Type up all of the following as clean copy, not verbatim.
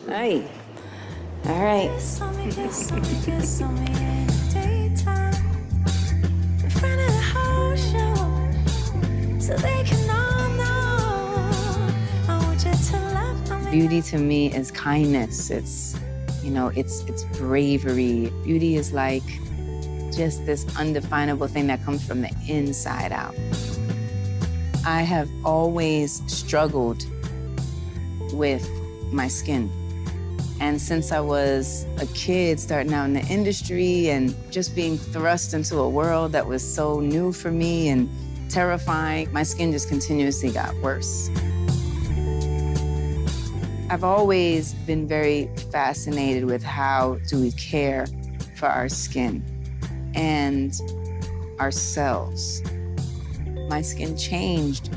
Hey, all right. Beauty to me is kindness. It's bravery. Beauty is like just this undefinable thing that comes from the inside out. I have always struggled with my skin. And since I was a kid starting out in the industry and just being thrust into a world that was so new for me and terrifying, my skin just continuously got worse. I've always been very fascinated with how do we care for our skin and ourselves. My skin changed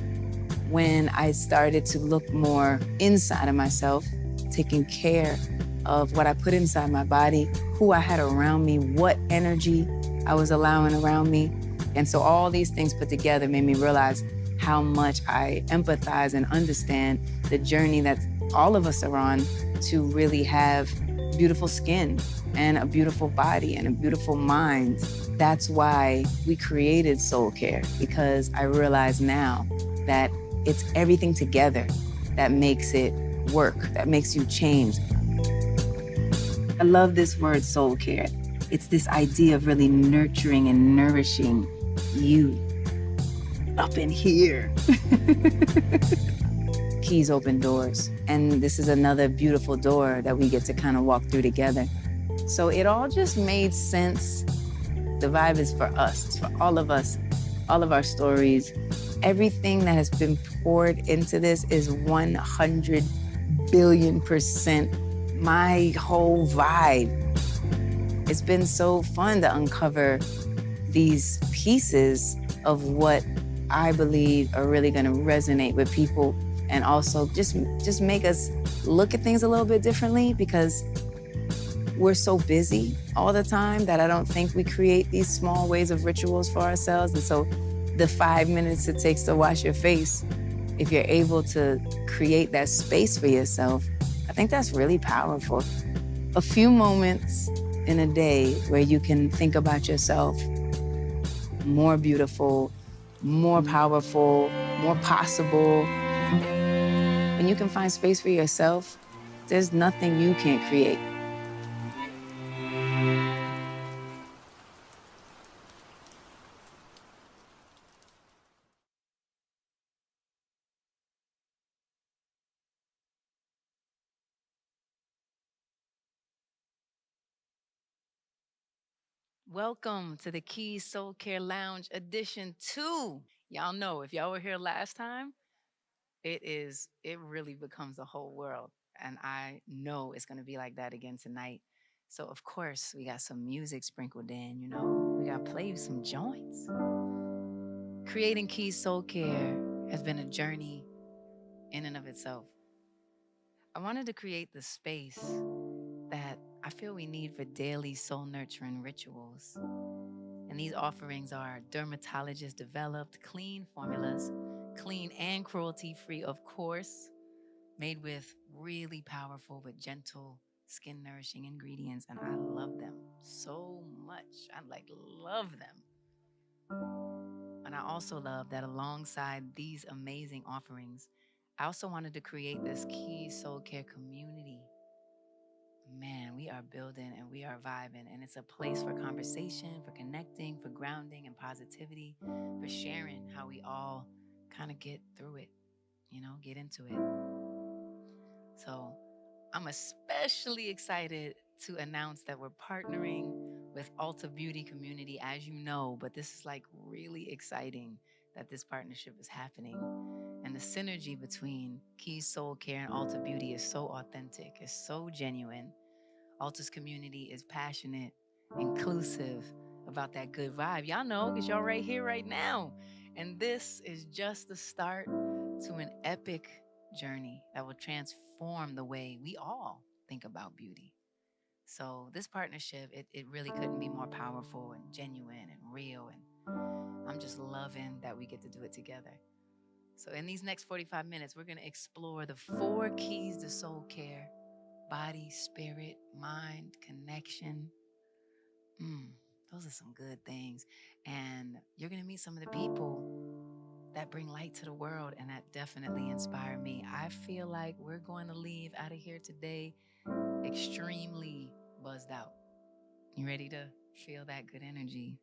when I started to look more inside of myself, taking care of what I put inside my body, who I had around me, what energy I was allowing around me. And so all these things put together made me realize how much I empathize and understand the journey that all of us are on to really have beautiful skin and a beautiful body and a beautiful mind. That's why we created Soulcare, because I realize now that it's everything together that makes it work, that makes you change. I love this word, soul care. It's this idea of really nurturing and nourishing you up in here. Keys open doors. And this is another beautiful door that we get to kind of walk through together. So it all just made sense. The vibe is for us, it's for all of us, all of our stories. Everything that has been poured into this is 100 billion% my whole vibe. It's been so fun to uncover these pieces of what I believe are really gonna resonate with people and also just make us look at things a little bit differently, because we're so busy all the time that I don't think we create these small ways of rituals for ourselves. And so the 5 minutes it takes to wash your face, if you're able to create that space for yourself, I think that's really powerful. A few moments in a day where you can think about yourself more beautiful, more powerful, more possible. When you can find space for yourself, there's nothing you can't create. Welcome to the Keys Soul Care Lounge Edition 2. Y'all know, if y'all were here last time, it really becomes the whole world. And I know it's gonna be like that again tonight. So of course, we got some music sprinkled in, we gotta play some joints. Creating Keys Soul Care has been a journey in and of itself. I wanted to create the space that I feel we need for daily soul nurturing rituals. And these offerings are dermatologist developed, clean formulas, clean and cruelty free, of course, made with really powerful but gentle skin nourishing ingredients. And I love them so much. I love them. And I also love that alongside these amazing offerings, I also wanted to create this key soul care community. Man, we are building and we are vibing, and it's a place for conversation, for connecting, for grounding and positivity, for sharing how we all kind of get through it, get into it. So I'm especially excited to announce that we're partnering with Ulta Beauty Community, as you know, but this is really exciting that this partnership is happening. And the synergy between Keys Soul Care and Ulta Beauty is so authentic, it's so genuine. Ulta's community is passionate, inclusive, about that good vibe. Y'all know, because y'all right here, right now. And this is just the start to an epic journey that will transform the way we all think about beauty. So this partnership, it really couldn't be more powerful and genuine and real. And I'm just loving that we get to do it together. So in these next 45 minutes, we're going to explore the 4 keys to soul care, body, spirit, mind, connection. Mm, those are some good things. And you're going to meet some of the people that bring light to the world, and that definitely inspire me. I feel like we're going to leave out of here today extremely buzzed out. You ready to feel that good energy?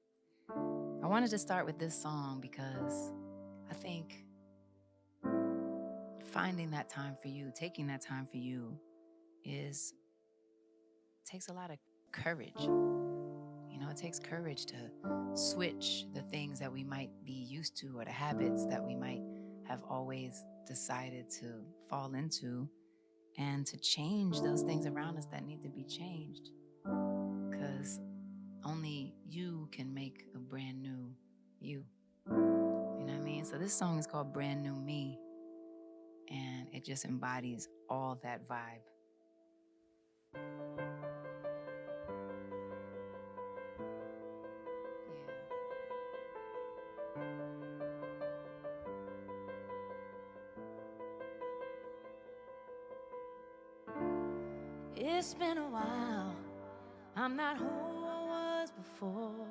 I wanted to start with this song because I think finding that time for you, taking that time for you is takes a lot of courage. You know, it takes courage to switch the things that we might be used to or the habits that we might have always decided to fall into, and to change those things around us that need to be changed. Because only you can make a brand new you. You know what I mean? So this song is called Brand New Me, and it just embodies all that vibe. Yeah. It's been a while. I'm not who I was before.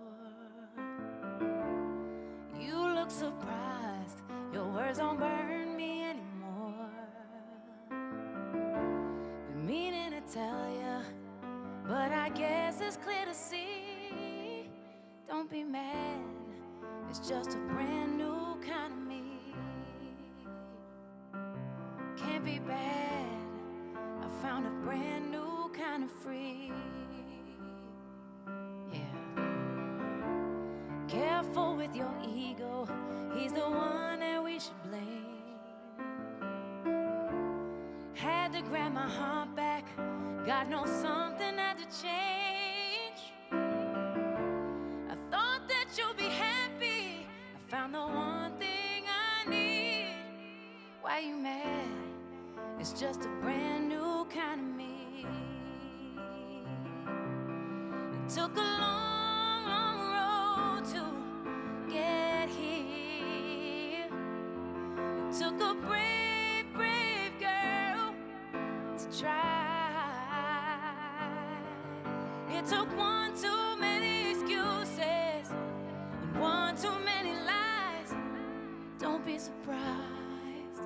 You look surprised. Your words don't burn me anymore. Been meaning to tell you, but I guess it's clear to see. Don't be mad, it's just a brand new kind of me. Can't be bad, I found a brand new kind of free. Yeah. Careful with your ego, he's the one that we should blame. Had to grab my heart back, God knows something had to change. I thought that you'd be happy, I found the one thing I need. Why you mad? It's just a brand new kind of me. It took a long, long road to get here. It took a brave, brave girl to try. It took one too many excuses and one too many lies. Don't be surprised.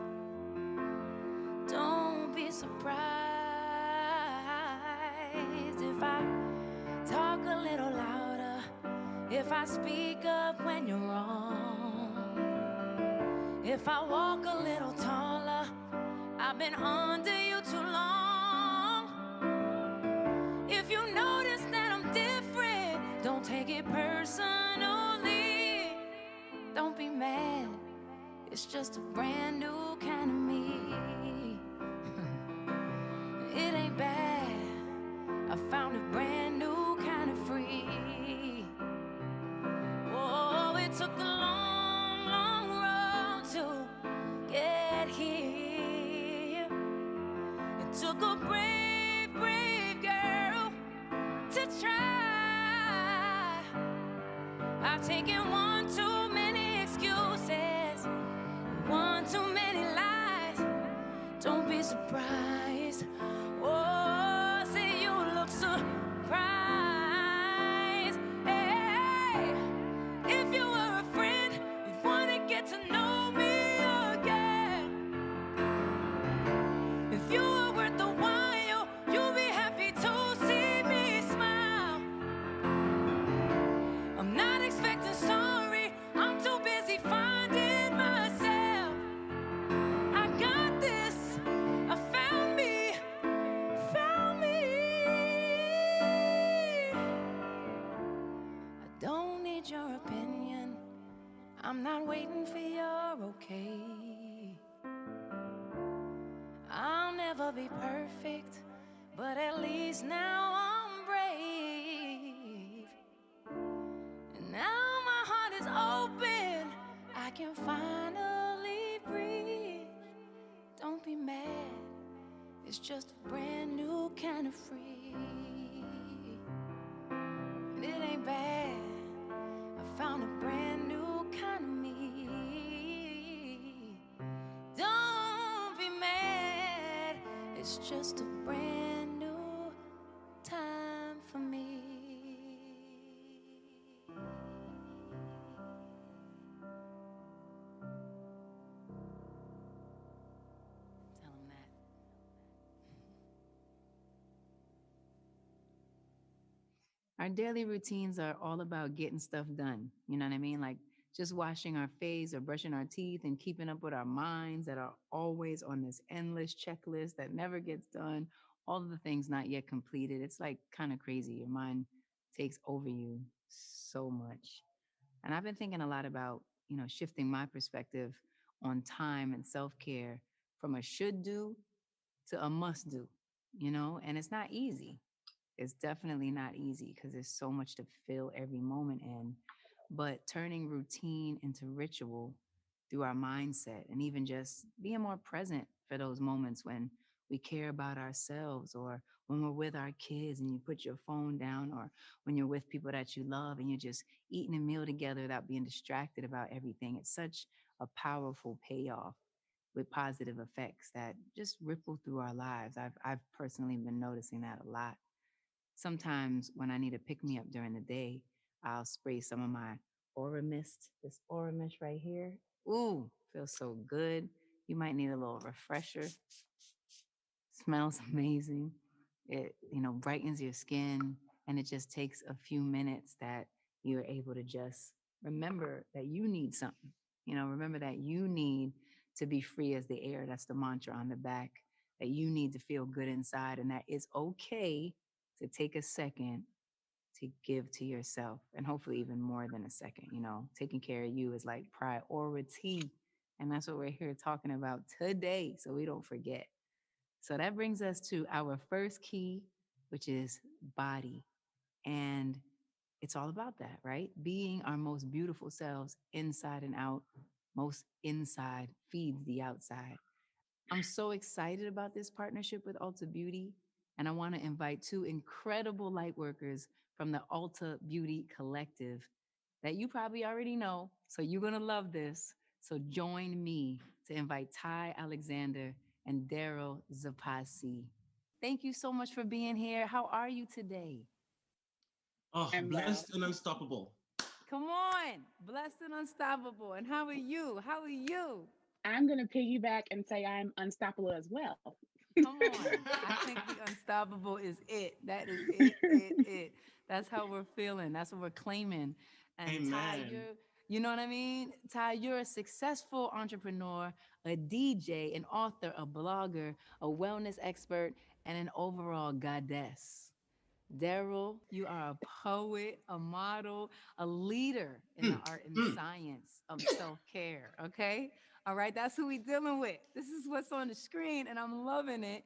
Don't be surprised if I talk a little louder, if I speak up when you're wrong, if I walk a little taller. I've been under you too long. If you notice that I'm different, don't take it personally. Don't be mad, it's just a brand new kind of me. It ain't bad, I found a brand new kind of free. Oh, it took a long, long road to get here. It took a brave, brave girl to try. I've taken one too many excuses, one too many lies. Don't be surprised. Oh, say you look surprised. Hey, if you were a friend, you'd want to get to know me again. If you were worth the while, you'll be happy to see me smile. I'm not expecting sorry, I'm too busy finding myself. I got this, I found me, found me. I don't need your opinion, I'm not waiting for your okay. I'll never be perfect, but at least now I'm brave. And now my heart is open, I can finally breathe. Don't be mad, it's just a brand new kind of free. And it ain't bad, I found a brand new kind of me. Don't be mad, it's just a brand new Our daily routines are all about getting stuff done. You know what I mean? Like just washing our face or brushing our teeth and keeping up with our minds that are always on this endless checklist that never gets done. All of the things not yet completed. It's like kind of crazy. Your mind takes over you so much. And I've been thinking a lot about, shifting my perspective on time and self care from a should do to a must do, and it's not easy. It's definitely not easy because there's so much to fill every moment in. But turning routine into ritual through our mindset and even just being more present for those moments when we care about ourselves or when we're with our kids and you put your phone down or when you're with people that you love and you're just eating a meal together without being distracted about everything. It's such a powerful payoff with positive effects that just ripple through our lives. I've personally been noticing that a lot. Sometimes when I need to pick me up during the day, I'll spray some of my Aura Mist, this Aura Mist right here. Ooh, feels so good. You might need a little refresher. Smells amazing. It, brightens your skin and it just takes a few minutes that you're able to just remember that you need something. Remember that you need to be free as the air. That's the mantra on the back. That you need to feel good inside and that it's okay to take a second to give to yourself and hopefully even more than a second. Taking care of you is like priority. And that's what we're here talking about today. So we don't forget. So that brings us to our first key, which is body. And it's all about that, right? Being our most beautiful selves inside and out. Most inside feeds the outside. I'm so excited about this partnership with Ulta Beauty. And I want to invite two incredible light workers from the Ulta Beauty Collective that you probably already know. So you're going to love this. So join me to invite Ty Alexander and Daryl Zapasi. Thank you so much for being here. How are you today? Oh, I'm well. blessed and unstoppable. Come on, blessed and unstoppable. And how are you? How are you? I'm going to piggyback and say I'm unstoppable as well. Come on. I think the unstoppable is it. That is it. That's how we're feeling. That's what we're claiming. And Ty, Amen. you know what I mean? Ty, you're a successful entrepreneur, a DJ, an author, a blogger, a wellness expert, and an overall goddess. Daryl, you are a poet, a model, a leader in the Mm, art and mm. science of self care. Okay. All right. That's who we dealing with. This is what's on the screen, and I'm loving it.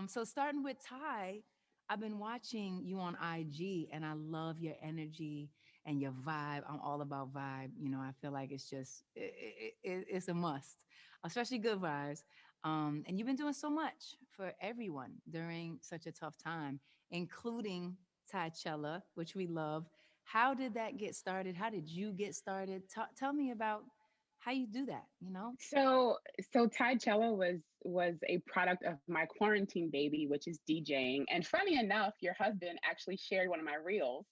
So, starting with Ty, I've been watching you on IG, and I love your energy and your vibe. I'm all about vibe. I feel like it's just, it's a must, especially good vibes. And you've been doing so much for everyone during such a tough time including Tychella, which we love. How did that get started? How did you get started? Tell me about how you do that. So Tide Cello was a product of my quarantine baby, which is DJing. And funny enough, your husband actually shared one of my reels.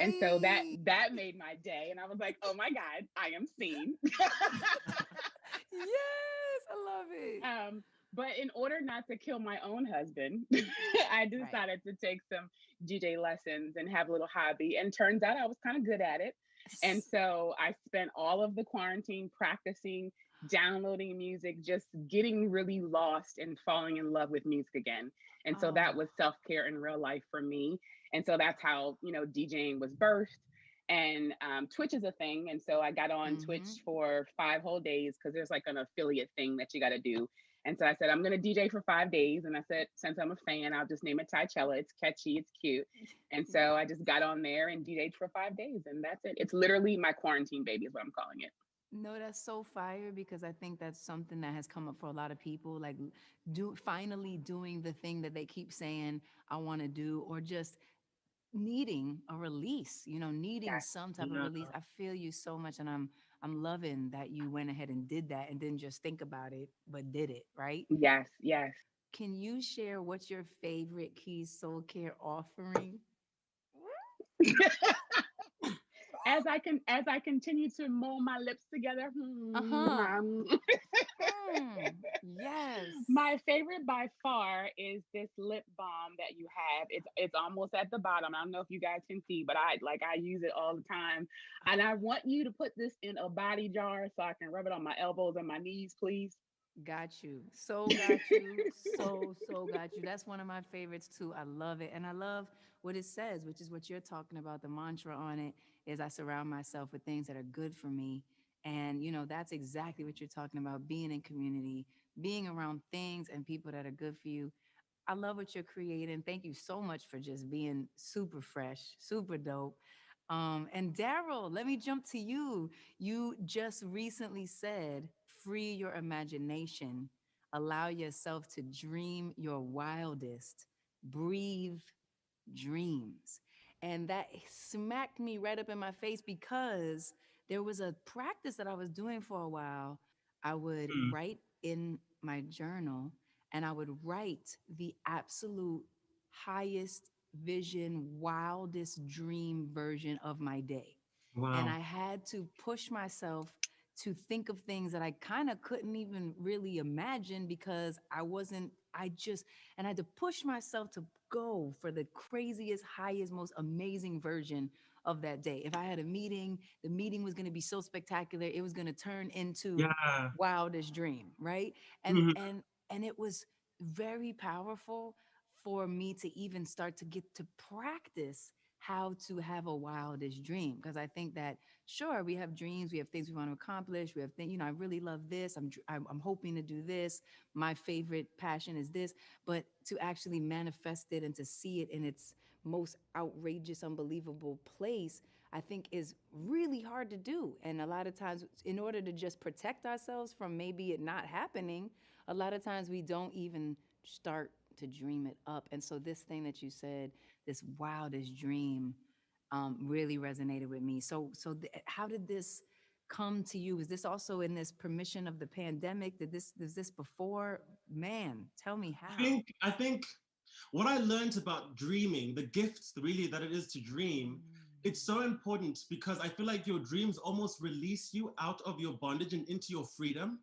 And so that Hey, that made my day. And I was like, oh my God, I am seen. yes, I love it. Um, but in order not to kill my own husband, I Right. decided to take some DJ lessons and have a little hobby. And turns out I was kind of good at it. And so I spent all of the quarantine practicing, downloading music, just getting really lost and falling in love with music again. And so that Oh, was self care in real life for me. And so that's how, DJing was birthed. And Twitch is a thing. And so I got on Twitch mm-hmm. for 5 whole days because there's like an affiliate thing that you got to do. And so I said, I'm going to DJ for 5 days. And I said, since I'm a fan, I'll just name it Tychella. It's catchy, it's cute. And so I just got on there and DJed for 5 days. And that's it. It's literally my quarantine baby, is what I'm calling it. No, that's so fire because I think that's something that has come up for a lot of people, like finally doing the thing that they keep saying I want to do, or just needing a release, needing Yes, some type of Yeah. release. I feel you so much and I'm loving that you went ahead and did that and didn't just think about it, but did it, right? yes, yes. Can you share what's your favorite Keys Soul Care offering? as I continue to mold my lips together, Uh-huh. Yes. my favorite by far is this lip balm that you have. It's almost at the bottom. I don't know if you guys can see, but I use it all the time. And I want you to put this in a body jar so I can rub it on my elbows and my knees, please. Got you. So got you. So got you. That's one of my favorites too. I love it. And I love what it says, which is what you're talking about. The mantra on it is I surround myself with things that are good for me. And, that's exactly what you're talking about, being in community, being around things and people that are good for you. I love what you're creating. Thank you so much for just being super fresh, super dope. And Daryl, let me jump to you. You just recently said, free your imagination, allow yourself to dream your wildest, breathe dreams. And that smacked me right up in my face because there was a practice that I was doing for a while. I would Mm. write in my journal and I would write the absolute highest vision, wildest dream version of my day. And Wow. I had to push myself to think of things that I kind of couldn't even really imagine because I just, and I had to push myself to go for the craziest, highest, most amazing version of that day. If I had a meeting, the meeting was going to be so spectacular, it was going to turn into Yeah. wildest dream, right? And Mhm. and and it was very powerful for me to even start to get to practice how to have a wildest dream because I think that sure we have dreams, we have things we want to accomplish, we have things, I really love this, I'm hoping to do this, my favorite passion is this, but to actually manifest it and to see it in its most outrageous, unbelievable place, I think is really hard to do. And a lot of times, in order to just protect ourselves from maybe it not happening, a lot of times we don't even start to dream it up. And so, this thing that you said, this wildest dream, really resonated with me. How did this come to you? Is this also in this permission of the pandemic? Is this before? Man, tell me how. I think what I learned about dreaming, the gifts really that it is to dream, it's so important because I feel like your dreams almost release you out of your bondage and into your freedom.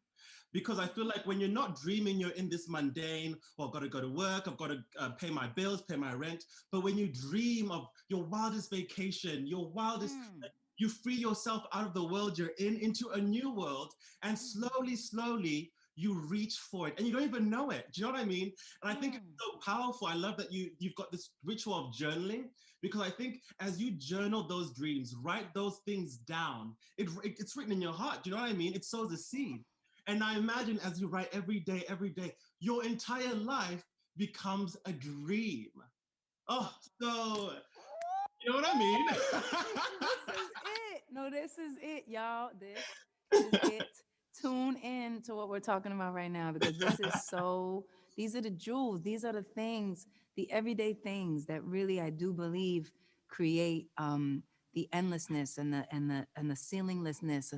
Because I feel like when you're not dreaming, you're in this mundane, well, I've got to go to work, I've got to pay my bills, pay my rent. But when you dream of your wildest vacation, your wildest, Mm, you free yourself out of the world you're in into a new world. And mm, slowly, you reach for it and you don't even know it. Do you know what I mean? And I think it's mm, so powerful. I love that you've got this ritual of journaling because I think as you journal those dreams, write those things down, it's written in your heart. Do you know what I mean? It sows a seed. And I imagine as you write every day, your entire life becomes a dream. Oh, so you know what I mean? this is it. No, this is it, y'all. This is it. Tune in to what we're talking about right now because this is so, these are the jewels. These are the things, the everyday things that really I do believe create the endlessness and the ceilinglessness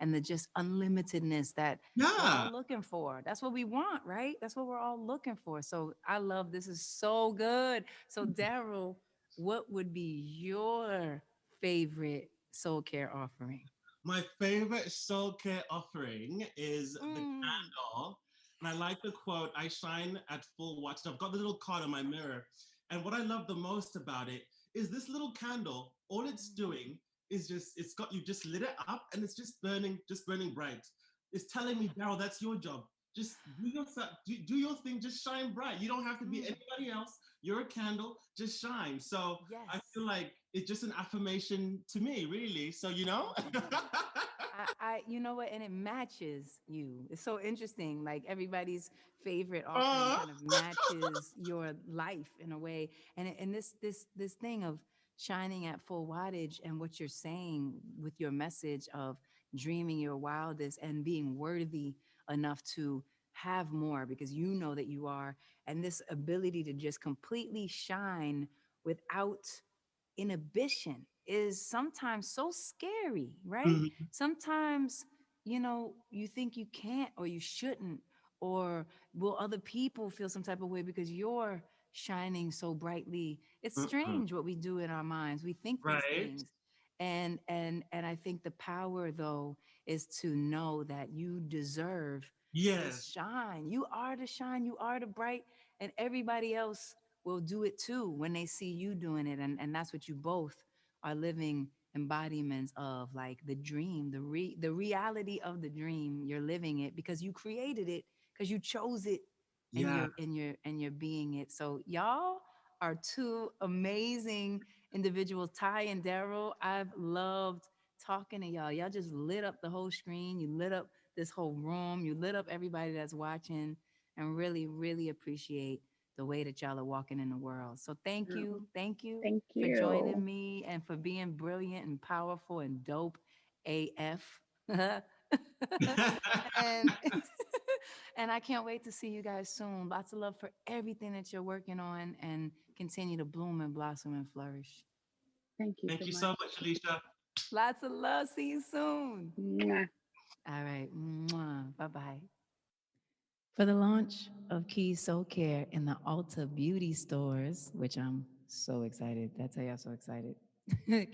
and the just unlimitedness that we're all Yeah. looking for. That's what we want, right? That's what we're all looking for. So I love this is so good. So Daryl, what would be your favorite soul care offering? My favorite soul care offering is the Mm. candle. And I like the quote, I shine at full watch. And I've got the little card on my mirror. And what I love the most about it is this little candle, all it's doing is it's got, you just lit it up and it's just burning bright. It's telling me, Daryl, that's your job. Just do your, do your thing, just shine bright. You don't have to be Mm. anybody else. You're a candle, just shine. So I Yes. feel like it's just an affirmation to me, really. So, you know? Definitely. You know what, and it matches you. It's so interesting. Like everybody's favorite offering uh, kind of matches your life in a way. And this thing of shining at full wattage and what you're saying with your message of dreaming your wildest and being worthy enough to have more because you know that you are, and this ability to just completely shine without inhibition is sometimes so scary, right? mhm, Sometimes, you think you can't or you shouldn't, or will other people feel some type of way because you're shining so brightly? It's mhm. strange what we do in our minds. We think these Right? things. And I think the power though is to know that you deserve this Yes. shine. You are the shine, you are the bright, and everybody else will do it too when they see you doing it. And that's what you both are living embodiments of, like the dream, the reality of the dream. You're living it because you created it, because you chose it, and Yeah. you're being it. So y'all are two amazing individuals. Ty and Daryl, I've loved talking to y'all. Y'all just lit up the whole screen. You lit up this whole room. You lit up everybody that's watching, and really, really appreciate the way that y'all are walking in the world. So Oh, thank you thank for you. joining me and for being brilliant and powerful and dope AF. And and I can't wait to see you guys soon. Lots of love for everything that you're working on, and continue to bloom and blossom and flourish. Thank you Thank so you much. so much, Alicia. Lots of love. See you soon. Mwah. All right. Bye bye. For the launch of Keys Soul Care in the Ulta beauty stores, which I'm so excited. That's how y'all so excited.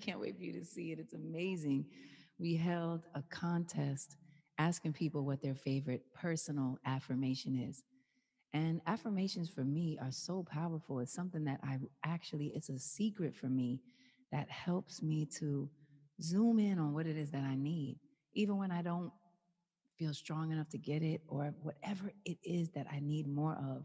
Can't wait for you to see it. It's amazing. We held a contest asking people what their favorite personal affirmation is. And affirmations for me are so powerful. It's something that it's a secret for me that helps me to zoom in on what it is that I need. Even when I don't feel strong enough to get it, or whatever it is that I need more of,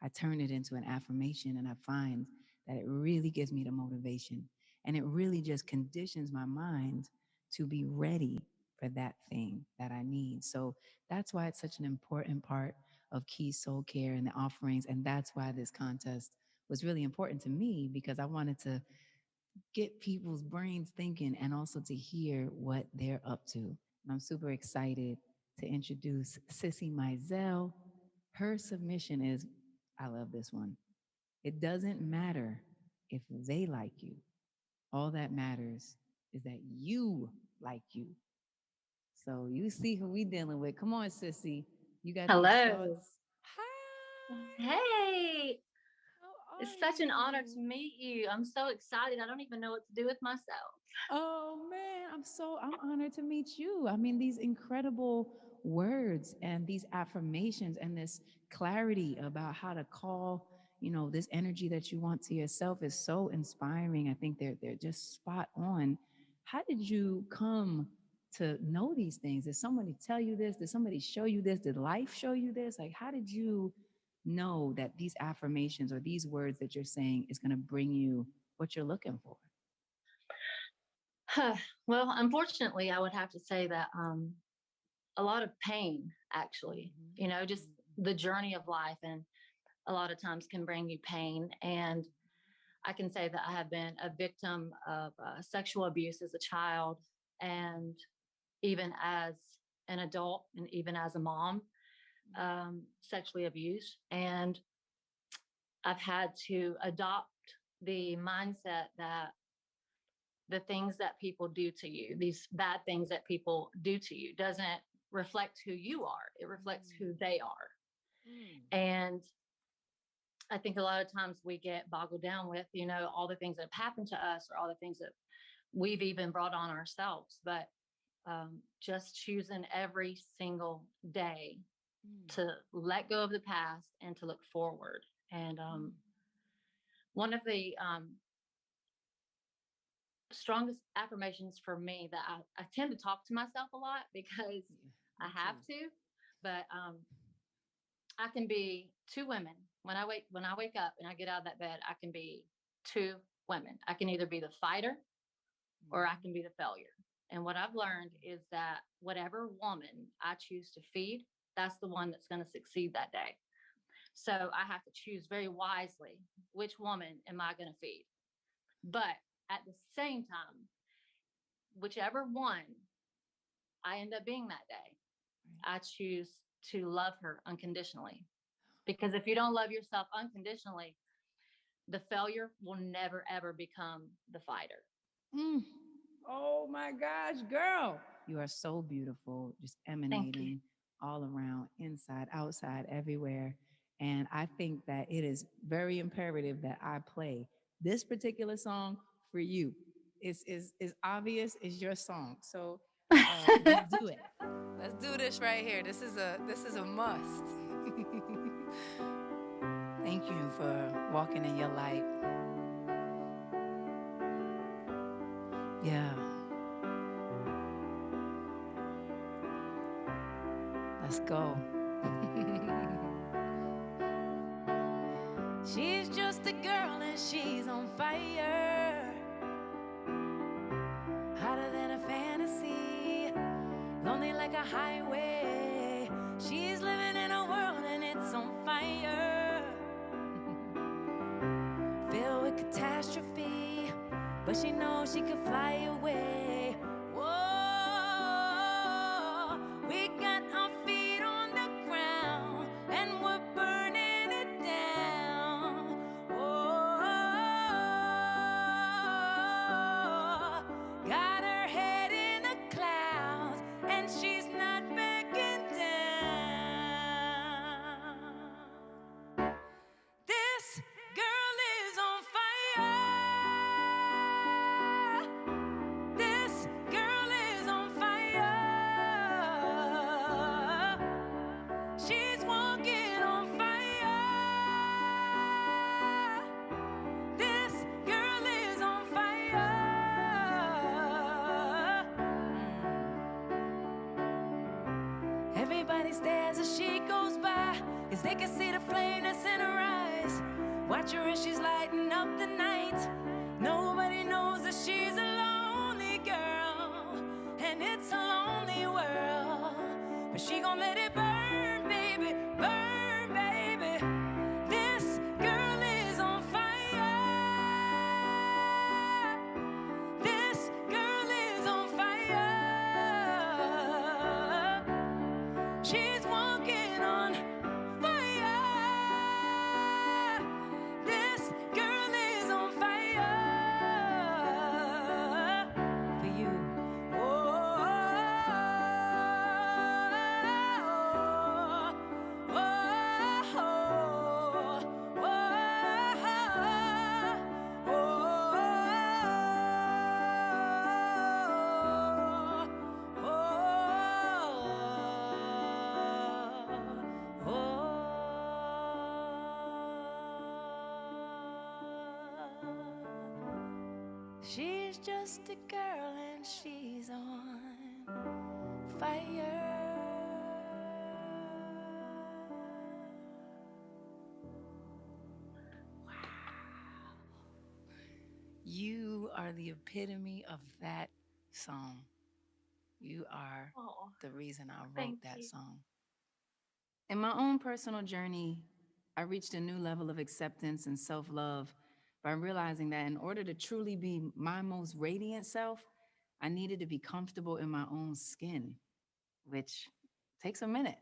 I turn it into an affirmation, and I find that it really gives me the motivation, and it really just conditions my mind to be ready for that thing that I need. So that's why it's such an important part of Key Soul Care and the offerings. And that's why this contest was really important to me, because I wanted to get people's brains thinking and also to hear what they're up to. And I'm super excited to introduce Sissy Mizell. Her submission is, I love this one. It doesn't matter if they like you. All that matters is that you like you. So you see who we dealing with. Come on, Sissy. You got these Hello. thoughts. Hi. Hey, How it's are such an honor to you? meet you. I'm so excited. I don't even know what to do with myself. Oh man, I'm honored to meet you. I mean, these incredible words and these affirmations and this clarity about how to call, this energy that you want to yourself is so inspiring. I think they're just spot on. How did you come to know these things? Did somebody tell you this? Did somebody show you this? Did life show you this? Like, how did you know that these affirmations or these words that you're saying is going to bring you what you're looking for? Well, unfortunately, I would have to say that a lot of pain, actually, just the journey of life, and a lot of times can bring you pain. And I can say that I have been a victim of sexual abuse as a child, and even as an adult, and even as a mom, sexually abused. And I've had to adopt the mindset that the things that people do to you, these bad things that people do to you, doesn't reflect who you are. It reflects who they are. Mm. And I think a lot of times we get boggled down with, all the things that have happened to us, or all the things that we've even brought on ourselves. But just choosing every single day Mm. to let go of the past and to look forward. And Mm. one of the strongest affirmations for me that I tend to talk to myself a lot because Yeah, I me have too. to, but I can be two women. When I wake up and I get out of that bed, I can be two women. I can either be the fighter or I Mhm. can be the failure. And what I've learned is that whatever woman I choose to feed, that's the one that's going to succeed that day. So I have to choose very wisely, which woman am I going to feed? But at the same time, whichever one I end up being that day, Right. I choose to love her unconditionally. Because if you don't love yourself unconditionally, the failure will never, ever become the fighter. Mm. Oh my gosh, girl. You are so beautiful, just Thank you. emanating all around, inside, outside, everywhere. And I think that it is very imperative that I play this particular song for you. is obvious is your song. So let's do it. Let's do this right here. This is a must. Thank you for walking in your light. Yeah. Let's go. She's just a girl and she's on fire. Hotter than a fantasy. Lonely like a highway. She's living in a world and it's on fire. Filled with catastrophe. But she knows she could fly away. Whoa, we got our feet on the ground and we're burning it down. Whoa, got her head in the clouds and she's not backing down. This girl is on fire. This girl is on fire. She's walking on fire. This girl is on fire. Everybody stares as she goes by, 'cause they can see the flame that's in her eyes. Watch her as she's lighting up the night. Nobody knows that she's a lonely girl, and it's a lonely world. But she gon' let it burn, baby, burn, baby. This girl is on fire. This girl is on fire. She's walking on fire. This girl is on fire. For you. Oh, oh, she's just a girl and she's on fire. Wow. You are the epitome of that song. You are Oh, the reason I wrote thank that you. song. In my own personal journey, I reached a new level of acceptance and self love by realizing that in order to truly be my most radiant self, I needed to be comfortable in my own skin, which takes a minute.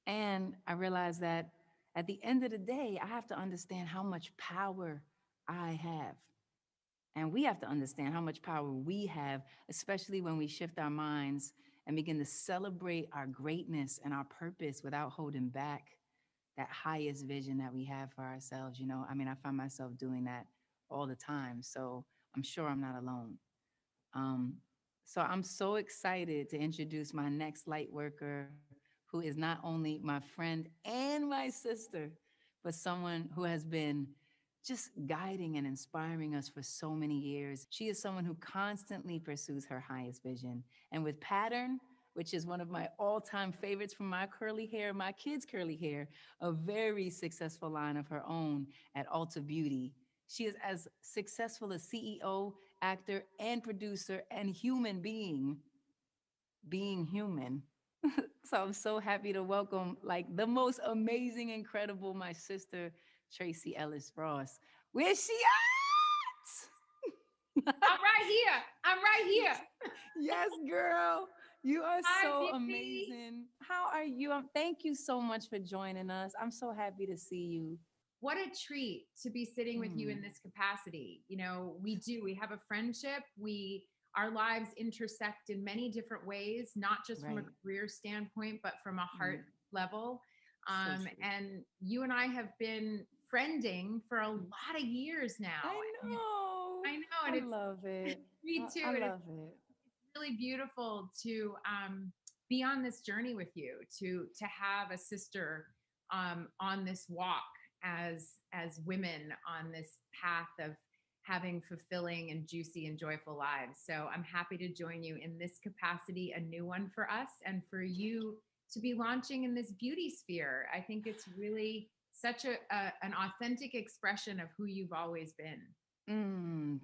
And I realized that at the end of the day, I have to understand how much power I have. And we have to understand how much power we have, especially when we shift our minds and begin to celebrate our greatness and our purpose without holding back that highest vision that we have for ourselves. I mean, I find myself doing that all the time. So I'm sure I'm not alone. Um, so I'm so excited to introduce my next light worker, who is not only my friend and my sister, but someone who has been just guiding and inspiring us for so many years. She is someone who constantly pursues her highest vision. And with Pattern, which is one of my all-time favorites from my curly hair, my kids' curly hair, a very successful line of her own at Ulta Beauty. She is as successful a CEO, actor, and producer, and human being human. So I'm so happy to welcome like the most amazing, incredible, my sister, Tracee Ellis Ross. Where's she at? I'm right here. I'm right here. Yes, girl. You are Hi, so Vicky. amazing. How are you? Thank you so much for joining us. I'm so happy to see you. What a treat to be sitting with you in Mm. this capacity. We have a friendship. Our lives intersect in many different ways, not just from a Right. career standpoint, but from a heart level. So true. And you and I have been friending for a lot of years now. I know. I know, I and it's love it. me too. I And love it. really beautiful to be on this journey with you, to have a sister on this walk as women on this path of having fulfilling and juicy and joyful lives. So I'm happy to join you in this capacity, a new one for us, and for you to be launching in this beauty sphere. I think it's really such an authentic expression of who you've always been.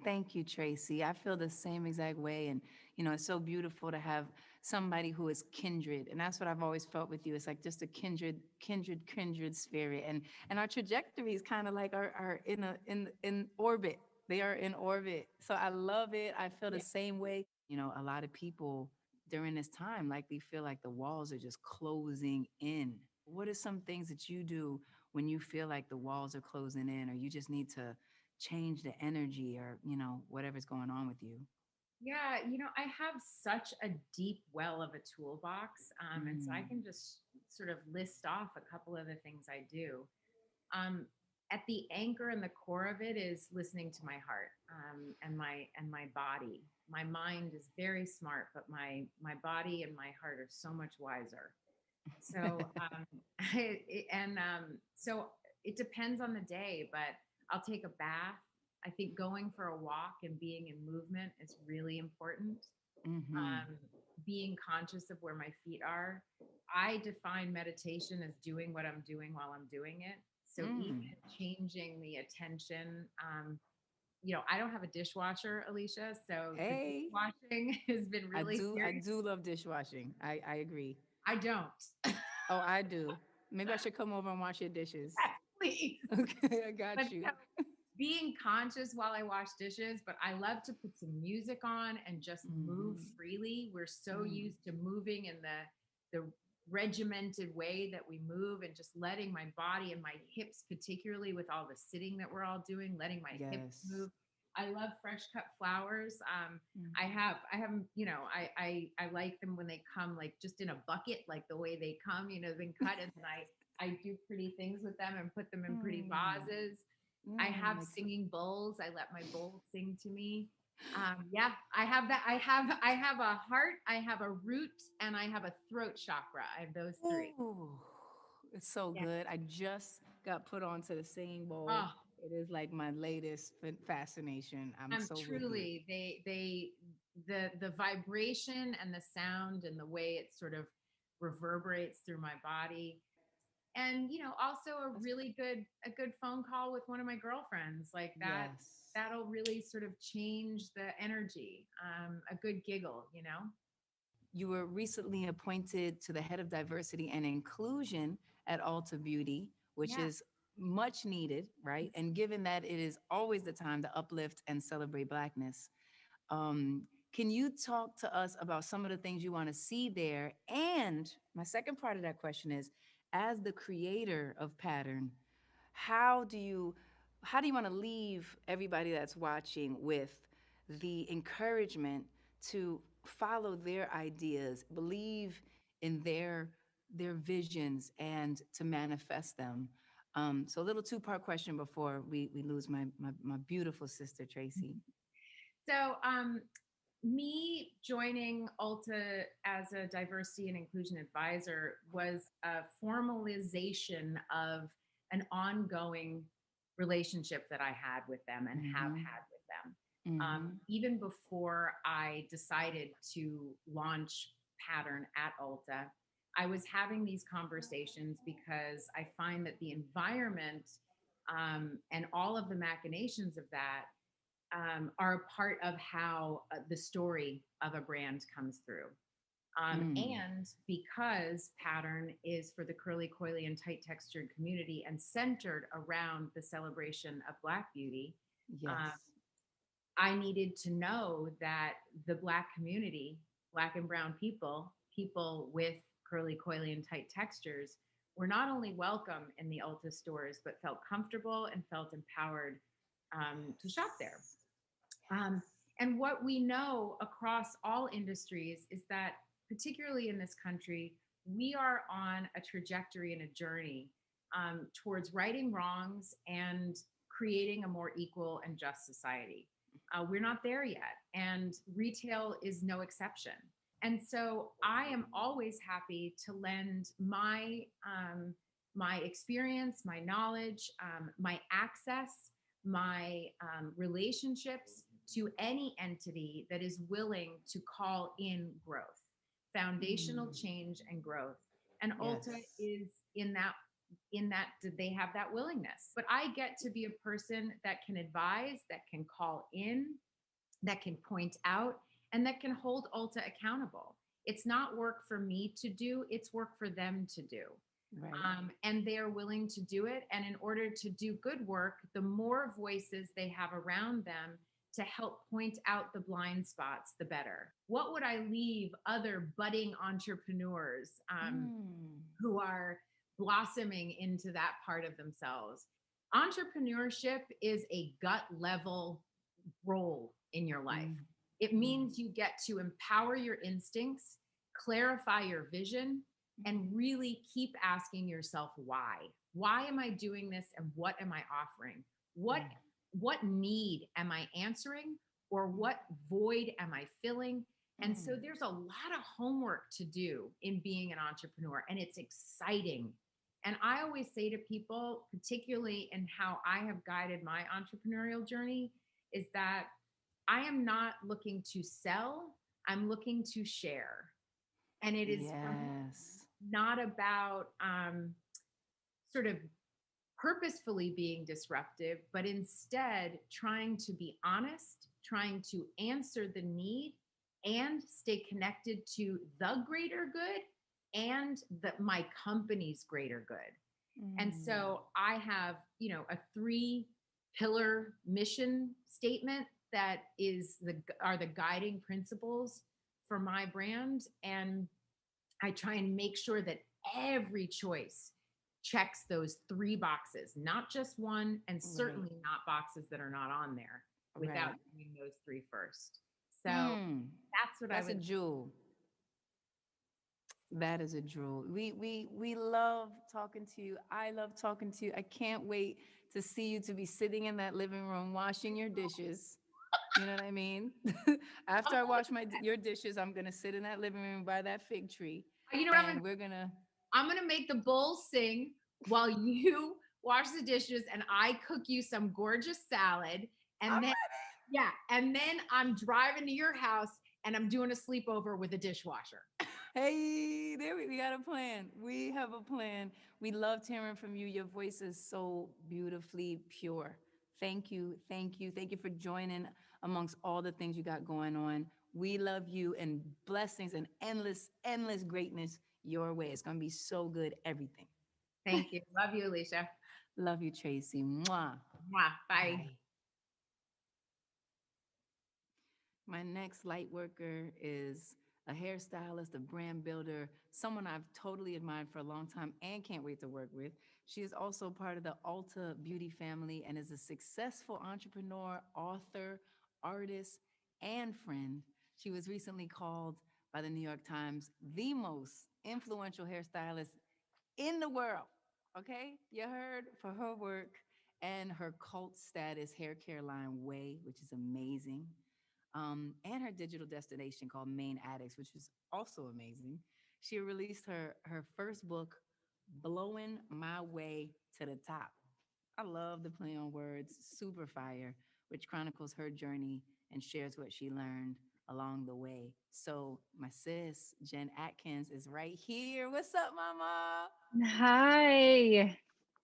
Thank you, Tracee. I feel the same exact way. And, it's so beautiful to have somebody who is kindred. And that's what I've always felt with you. It's like just a kindred spirit. And our trajectories kind of like are in orbit. They are in orbit. So I love it. I feel the Yeah. same way. A lot of people during this time likely feel like the walls are just closing in. What are some things that you do when you feel like the walls are closing in, or you just need to change the energy, or whatever's going on with you? Yeah, I have such a deep well of a toolbox. And so I can just sort of list off a couple of the things I do. Um, at the anchor and the core of it is listening to my heart, and my body. My mind is very smart, but my body and my heart are so much wiser. So so it depends on the day, but I'll take a bath. I think going for a walk and being in movement is really important. Mm-hmm. Um, being conscious of where my feet are. I define meditation as doing what I'm doing while I'm doing it. So even changing the attention. I don't have a dishwasher, Alicia. So the Hey, dishwashing has been I really do. I serious. do love dishwashing. I agree. I don't. Oh, I do. Maybe I should come over and wash your dishes. Please. Okay, I But got you. being conscious while I wash dishes, but I love to put some music on and just move freely. We're so used to moving in the regimented way that we move, and just letting my body and my hips, particularly with all the sitting that we're all doing, letting my hips Yes. move. I love fresh cut flowers. I Mhm. have, I like them when they come like just in a bucket, like the way they come, been cut, and then I do pretty things with them and put them in pretty vases. I have Makes singing bowls. I let my bowl sing to me. Yeah, I have that. I have a heart, I have a root, and I have a throat chakra. I have those three. Ooh, it's so Yeah. good. I just got put onto the singing bowl. Oh, It is like my latest fascination. I'm I'm so with you. truly the vibration and the sound and the way it sort of reverberates through my body. And also a good phone call with one of my girlfriends, like that, Yes. that'll really sort of change the energy. A good giggle. You were recently appointed to the head of diversity and inclusion at Ulta Beauty, which Yeah. is much needed, right? And given that it is always the time to uplift and celebrate Blackness, can you talk to us about some of the things you want to see there? And my second part of that question is, as the creator of Pattern, how do you how do you want to leave everybody that's watching with the encouragement to follow their ideas, believe in their visions, and to manifest them? So a little two-part question before we lose my beautiful sister Tracee. So, me joining Ulta as a diversity and inclusion advisor was a formalization of an ongoing relationship that I had with them and have Mm-hmm. had with them. Mm-hmm. Even before I decided to launch Pattern at Ulta, I was having these conversations because I find that the environment, and all of the machinations of that, are a part of how the story of a brand comes through. And because Pattern is for the curly, coily, and tight textured community and centered around the celebration of Black beauty, Yes. I needed to know that the Black community, Black and Brown people, people with curly, coily, and tight textures, were not only welcome in the Ulta stores, but felt comfortable and felt empowered to shop there. Um, and what we know across all industries is that, particularly in this country, we are on a trajectory and a journey towards righting wrongs and creating a more equal and just society. We're not there yet, and retail is no exception. And so I am always happy to lend my experience, my knowledge, my access, my relationships to any entity that is willing to call in growth, foundational change and growth. And Ulta Yes. is in that they have that willingness. But I get to be a person that can advise, that can call in, that can point out, and that can hold Ulta accountable. It's not work for me to do, it's work for them to do. Right. And they are willing to do it. And in order to do good work, the more voices they have around them to help point out the blind spots, the better. What would I leave other budding entrepreneurs who are blossoming into that part of themselves? Entrepreneurship is a gut level role in your life. It means you get to empower your instincts, clarify your vision, and really keep asking yourself why. Why am I doing this, and what am I offering? What need am I answering, or what void am I filling? And so there's a lot of homework to do in being an entrepreneur, and it's exciting. And I always say to people, particularly in how I have guided my entrepreneurial journey, is that I am not looking to sell, I'm looking to share. And it is for me Yes. not about sort of purposefully being disruptive, but instead trying to be honest, trying to answer the need, and stay connected to the greater good and my company's greater good. And so I have, a 3-pillar mission statement that are the guiding principles for my brand. And I try and make sure that every choice checks those 3 boxes, not just one, and certainly not boxes that are not on there, without doing those 3 first. So that's what That's a jewel. That is a jewel. We love talking to you. I love talking to you. I can't wait to see you, to be sitting in that living room washing your dishes. You know what I mean? After I wash your dishes, I'm gonna sit in that living room by that fig tree, You know what and we're gonna. I'm gonna make the bowls sing while you wash the dishes, and I cook you some gorgeous salad. And then, yeah, and then I'm driving to your house and I'm doing a sleepover with a dishwasher. Hey, we got a plan. We have a plan. We loved hearing from you. Your voice is so beautifully pure. Thank you. Thank you. Thank you for joining amongst all the things you got going on. We love you, and blessings and endless, endless greatness your way. It's going to be so good, everything. Thank you. Love you, Alicia. Love you, Tracee. Mwah. Mwah. Bye. Bye. My next light worker is a hairstylist, a brand builder, someone I've totally admired for a long time and can't wait to work with. She is also part of the Ulta beauty family and is a successful entrepreneur, author, artist, and friend. She was recently called by the New York Times the most influential hairstylist in the world. Okay? You heard, for her work and her cult status hair care line Way, which is amazing, and her digital destination called Mane Addicts, which is also amazing. She released her first book, Blowing My Way to the Top. I love the play on words, super fire, which chronicles her journey and shares what she learned along the way. So my sis, Jen Atkins, is right here. What's up, mama? Hi.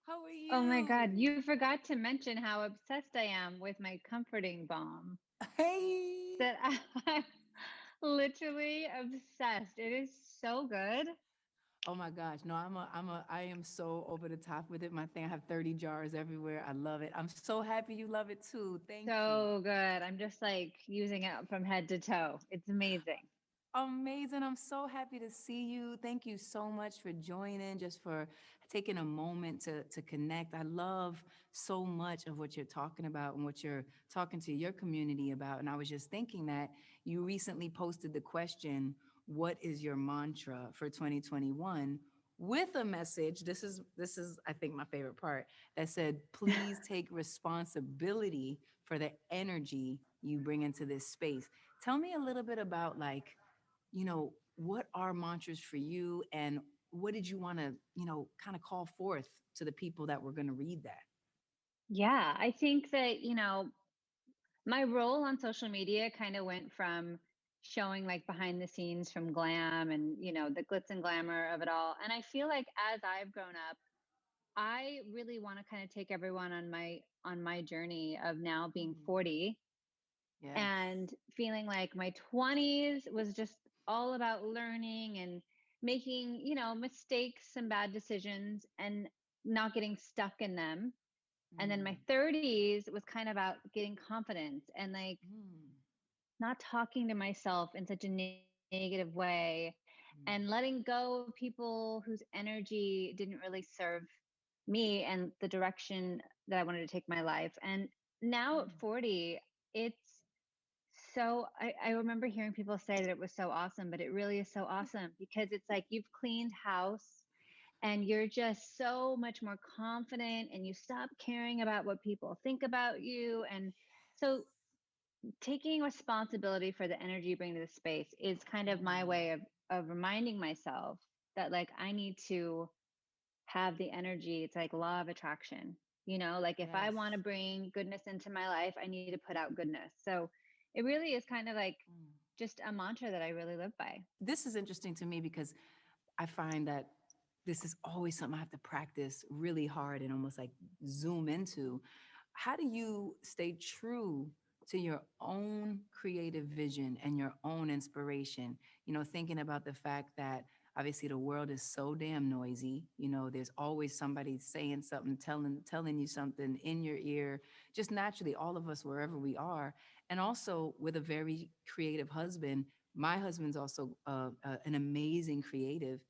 How are Oh my God. you? You forgot to mention how obsessed I am with my comforting balm. Hey. That I'm literally obsessed. It is so good. Oh my gosh. No, I am so over the top with it. My thing, I have 30 jars everywhere. I love it. I'm so happy you love it too. Thank you. So good. I'm just like using it from head to toe. It's amazing. Amazing. I'm so happy to see you. Thank you so much for joining, just for taking a moment to connect. I love so much of what you're talking about and what you're talking to your community about. And I was just thinking that you recently posted the question, what is your mantra for 2021? With a message, this is I think my favorite part, that said, please take responsibility for the energy you bring into this space. Tell me a little bit about like, what are mantras for you, and what did you want to, kind of call forth to the people that were going to read that? Yeah, I think that, my role on social media kind of went from showing like behind the scenes from glam and, the glitz and glamour of it all. And I feel like as I've grown up, I really want to kind of take everyone on my journey of now being Mm. 40 Yes. and feeling like my 20s was just all about learning and making, mistakes and bad decisions and not getting stuck in them. And then my Mm. 30s was kind of about getting confidence and like Mm. not talking to myself in such a negative way and Mm. letting go of people whose energy didn't really serve me and the direction that I wanted to take my life. And now at Mm. 40, it's I remember hearing people say that it was so awesome, but it really is so awesome because it's like you've cleaned house and you're just so much more confident and you stop caring about what people think about you. And so taking responsibility for the energy you bring to the space is kind of my Mm. way of reminding myself that like I need to have the energy. It's like law of attraction. Like if I Yes. want to bring goodness into my life, I need to put out goodness. So it really is kind of like Mm. just a mantra that I really live by. This is interesting to me because I find that this is always something I have to practice really hard and almost like zoom into. How do you stay true to your own creative vision and your own inspiration? Thinking about the fact that obviously the world is so damn noisy. There's always somebody saying something, telling you something in your ear, just naturally, all of us, wherever we are. And also with a very creative husband. My husband's also an amazing creative,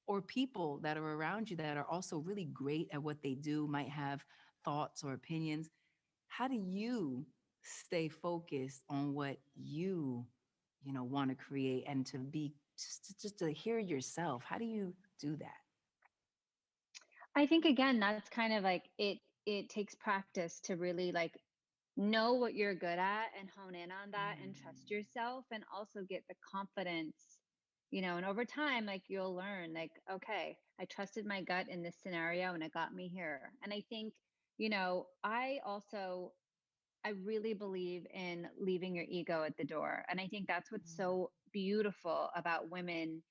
or people that are around you that are also really great at what they do, might have thoughts or opinions. How do you stay focused on what you want to create and to be just to hear yourself? How do you do that? I think again, that's kind of like it takes practice to really like know what you're good at and hone in on that and trust Mm. yourself and also get the confidence, and over time, like you'll learn, like, okay, I trusted my gut in this scenario and it got me here. And I think, I really believe in leaving your ego at the door. And I think that's what's Mm. so beautiful about women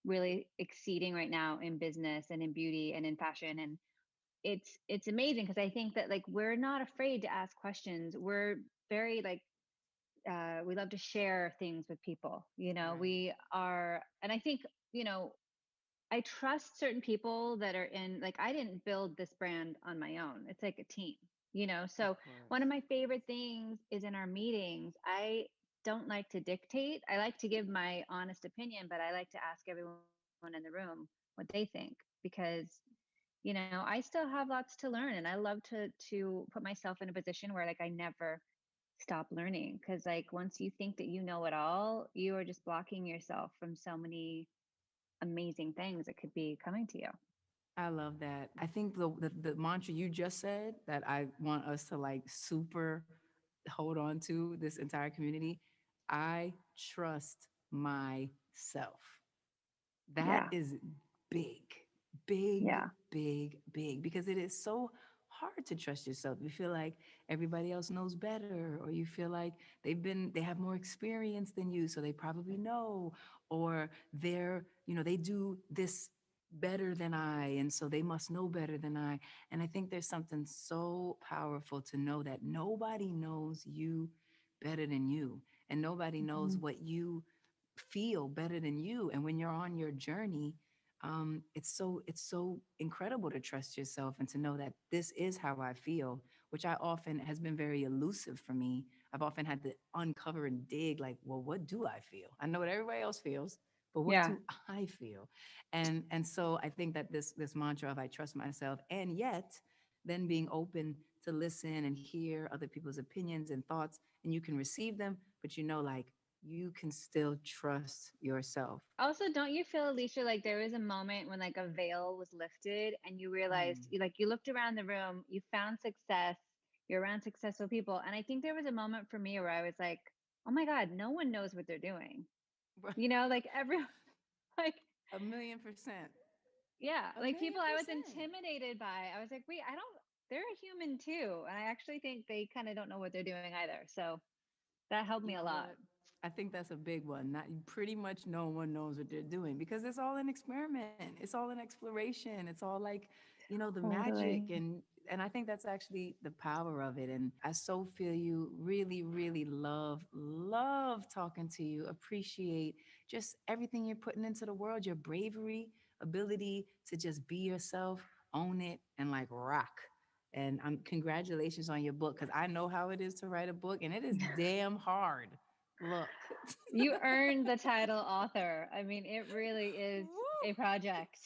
really exceeding right now in business and in beauty and in fashion. And it's amazing because I think that like we're not afraid to ask questions. We're very like we love to share things with people. Right. We are, and I think, you know, I trust certain people that are in, like, I didn't build this brand on my own. It's like a team, Of So one of course. my favorite things is in our meetings, I don't like to dictate. I like to give my honest opinion, but I like to ask everyone in the room what they think because I still have lots to learn and I love to put myself in a position where like I never stop learning because like once you think that you know it all, you are just blocking yourself from so many amazing things that could be coming to you. I love that. I think the mantra you just said that I want us to like super hold on to, this entire community. I trust myself. That Yeah. is big, big, Yeah. big, because it is so hard to trust yourself. You feel like everybody else knows better, or you feel like they have more experience than you, so they probably know, or they do this better than I, and so they must know better than I. And I think there's something so powerful to know that nobody knows you better than you, and nobody knows Mhm. what you feel better than you. And when you're on your journey, it's so incredible to trust yourself and to know that this is how I feel, which I often has been very elusive for me. I've often had to uncover and dig, like, well, what do I feel? I know what everybody else feels, but what Yeah. do I feel? And so I think that this mantra of I trust myself, and yet then being open to listen and hear other people's opinions and thoughts, and you can receive them, but like you can still trust yourself. Also, don't you feel, Alicia, like there was a moment when like a veil was lifted and you realized, Mm. you looked around the room, you found success, you're around successful people. And I think there was a moment for me where I was like, oh my God, no one knows what they're doing. Like everyone, like 1,000,000%. yeah, A like people I was 1,000,000%. intimidated by. I was like, wait, they're a human too. And I actually think they kind of don't know what they're doing either. So that helped You me a know lot. what? I think that's a big one. Not pretty much no one knows what they're doing because it's all an experiment. It's all an exploration. It's all like, the magic Totally. and I think that's actually the power of it. And I so feel you. Really, really love talking to you. Appreciate just everything you're putting into the world, your bravery, ability to just be yourself, own it, and like rock. And congratulations on your book because I know how it is to write a book, and it is damn hard. Look. You earned the title author. I mean, it really is a Woo! project.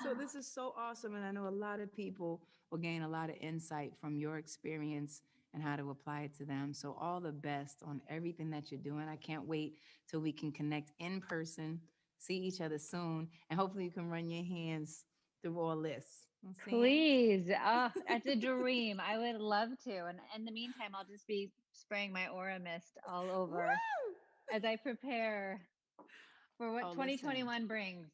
So this is so awesome, and I know a lot of people will gain a lot of insight from your experience and how to apply it to them. So all the best on everything that you're doing. I can't wait till we can connect in person, see each other soon, and hopefully you can run your hands through all this. You know what I'm saying? Please. Oh, that's a dream. I would love to. And in the meantime, I'll just be spraying my aura mist all over Woo! as I prepare for what Oh, listen. 2021 brings.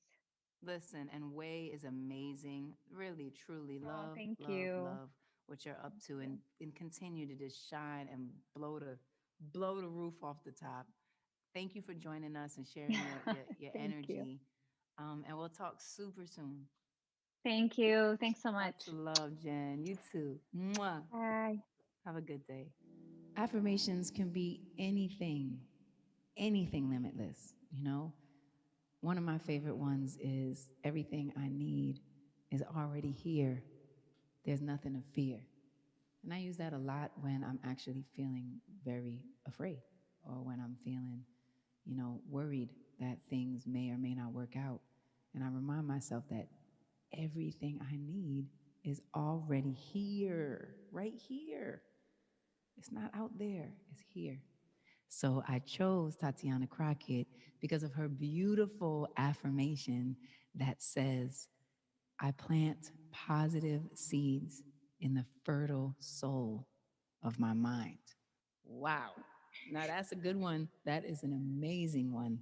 Listen, and Way is amazing. Really, truly Oh, love, thank love, you. love what you're up Thank to you. and continue to just shine and blow the roof off the top. Thank you for joining us and sharing your Thank you. energy. And we'll talk super soon. Thank you. Thanks so Lots of much. love, Jen. You too. Mwah. Bye. Have a good day. Affirmations can be anything limitless, you know? One of my favorite ones is everything I need is already here. There's nothing to fear. And I use that a lot when I'm actually feeling very afraid or when I'm feeling, worried that things may or may not work out. And I remind myself that everything I need is already here, right here. It's not out there, it's here. So I chose Tatiana Crockett because of her beautiful affirmation that says, I plant positive seeds in the fertile soul of my mind. Wow. Now that's a good one. That is an amazing one.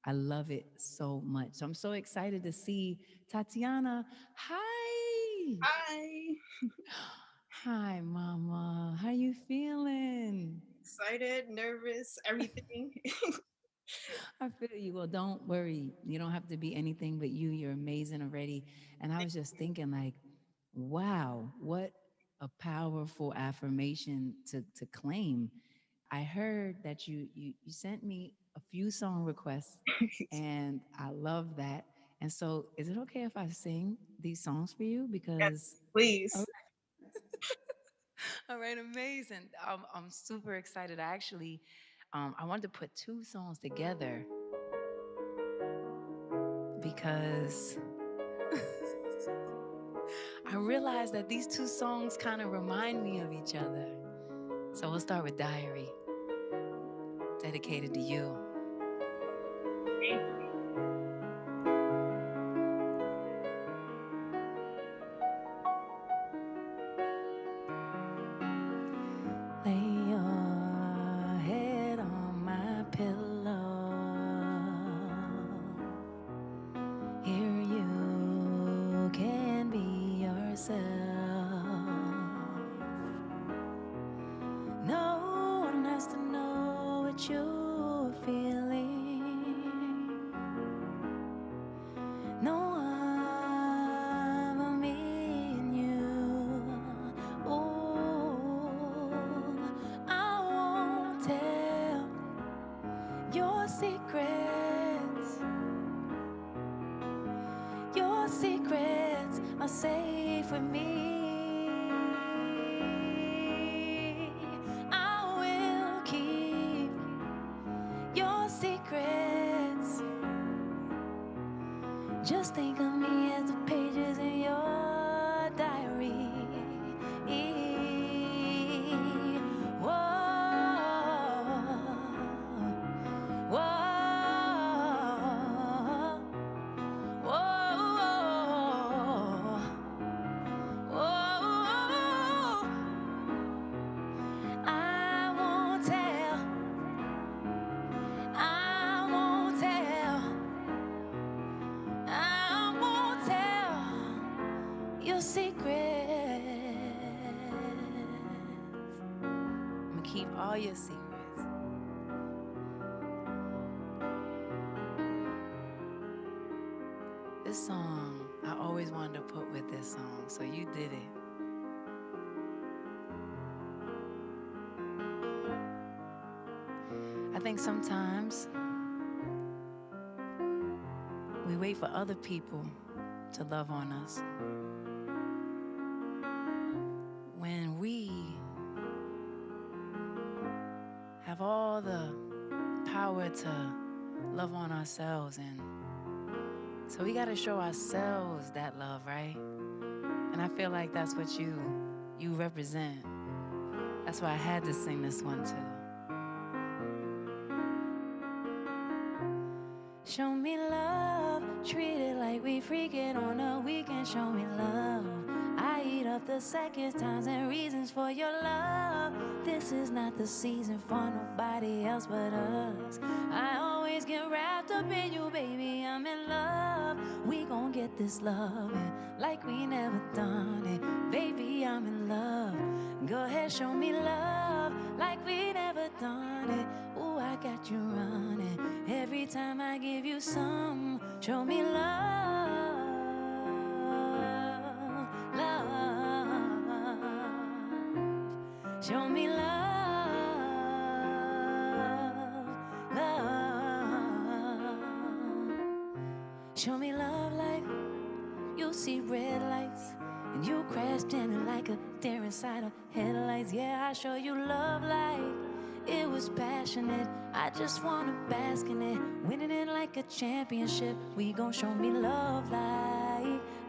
I love it so much. So I'm so excited to see Tatiana. Hi. Hi. Hi, Mama. How you feeling? Excited, nervous, everything. I feel you. Well, don't worry. You don't have to be anything but you. You're amazing already. And I was just thinking, like, wow, what a powerful affirmation to claim. I heard that you sent me a few song requests, and I love that. And so, is it okay if I sing these songs for you? Yes, Because please. all right, amazing. I'm super excited. I wanted to put two songs together because I realized that these two songs kind of remind me of each other. So we'll start with Diary, dedicated to you. Lay your head on my pillow. Here you can be yourself. No one has to know what you're feeling. No one but me and you. Oh, I won't tell your secrets. Your secrets are safe with me. I will keep your secrets. Just think of me as the pages in your diary. Whoa, whoa, whoa, whoa. all your secrets. This song, I always wanted to put with this song, so you did it. I think sometimes we wait for other people to love on us when we have all the power to love on ourselves. And so we got to show ourselves that love, right? And I feel like that's what you represent. That's why I had to sing this one too. Show me love, treat it like we freaking on a weekend. Show me love. I eat up the seconds, times, and reasons for your love. This is not the season for nobody else but us. I always get wrapped up in you, baby. I'm in love. We gon' get this loving like we never done it. Baby, I'm in love. Go ahead, show me love like we never done it. Ooh, I got you running. Every time I give you some, show me love, love. Show me love, love. Show me love like you see red lights and you crashed in it like a deer inside of headlights. Yeah, I show you love like it was passionate. I just wanna bask in it, winning it like a championship. We gon' show me love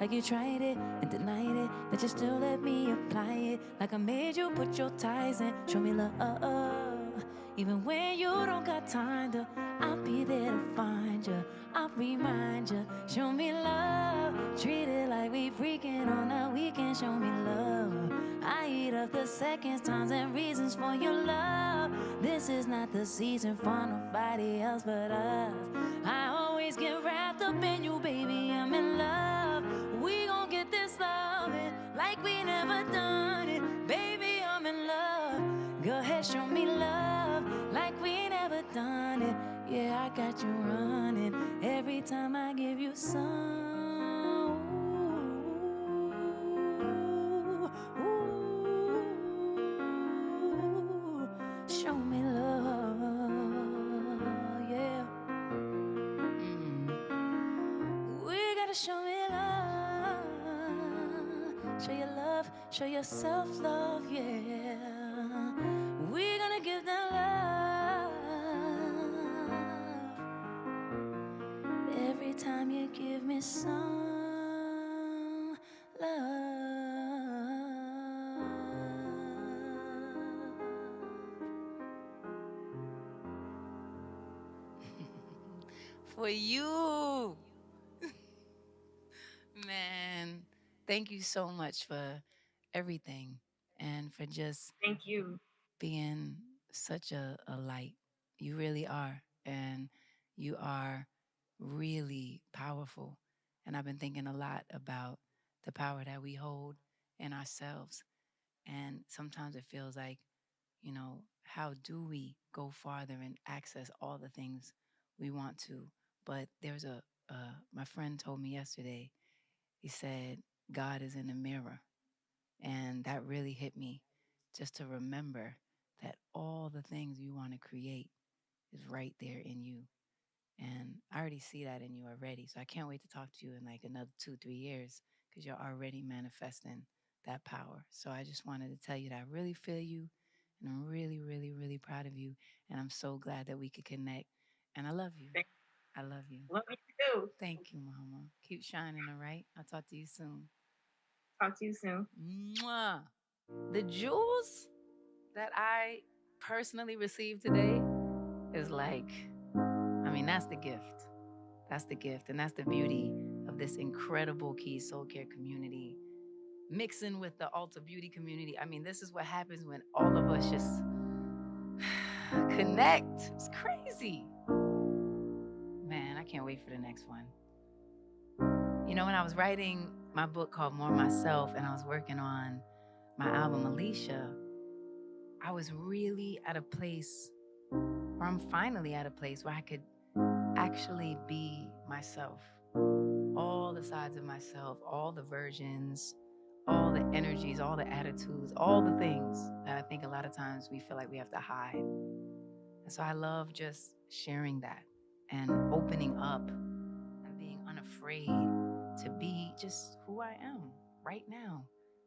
like you tried it and denied it, that you still let me apply it. Like I made you put your ties in. Show me love, even when you don't got time to. I'll be there to find you. I'll remind you. Show me love, treat it like we freaking on a weekend. Show me love. I eat up the seconds, times, and reasons for your love. This is not the season for nobody else but us. I always get wrapped up in you, baby. I'm in love. We gon' get this loving like we never done it. Baby, I'm in love. Go ahead, show me love like we never done it. Yeah, I got you running every time I give you some. Show me love, yeah. We gotta show me love. Show your love, show yourself love, yeah. We're gonna give them love every time you give me some love. For you. Man, thank you so much for everything and for just Thank you. being such a light. You really are. And you are really powerful. And I've been thinking a lot about the power that we hold in ourselves. And sometimes it feels like, how do we go farther and access all the things we want to? But there's my friend told me yesterday, he said, God is in the mirror. And that really hit me, just to remember that all the things you want to create is right there in you. And I already see that in you already. So I can't wait to talk to you in like another 2-3 years, because you're already manifesting that power. So I just wanted to tell you that I really feel you, and I'm really, really, really proud of you. And I'm so glad that we could connect. And I love you. Thank I love you. Love you too. Thank you, Mama. Keep shining, all right? I'll talk to you soon. Talk to you soon. Mwah. The jewels that I personally received today is like, that's the gift. That's the gift. And that's the beauty of this incredible Keys Soulcare community, mixing with the Ulta Beauty community. This is what happens when all of us just connect. It's crazy. Man, I can't wait for the next one. When I was writing my book called More Myself, and I was working on my album, Alicia, I was really at a place, or I'm finally at a place where I could actually be myself. All the sides of myself, all the versions, all the energies, all the attitudes, all the things that I think a lot of times we feel like we have to hide. And so I love just sharing that and opening up and being unafraid to be just who I am right now.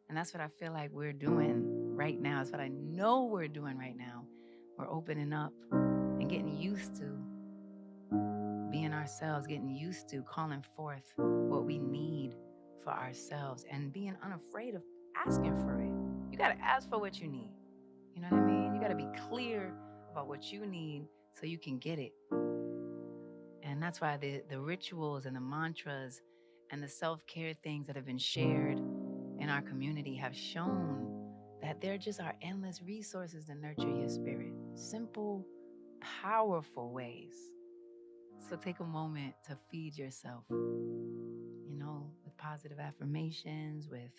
And that's what I feel like we're doing right now. It's what I know we're doing right now. We're opening up and getting used to being ourselves, getting used to calling forth what we need for ourselves and being unafraid of asking for it. You got to ask for what you need. You know what I mean? You got to be clear about what you need so you can get it. And that's why the rituals and the mantras and the self-care things that have been shared in our community have shown that they're just our endless resources to nurture your spirit. Simple, powerful ways. So take a moment to feed yourself, with positive affirmations, with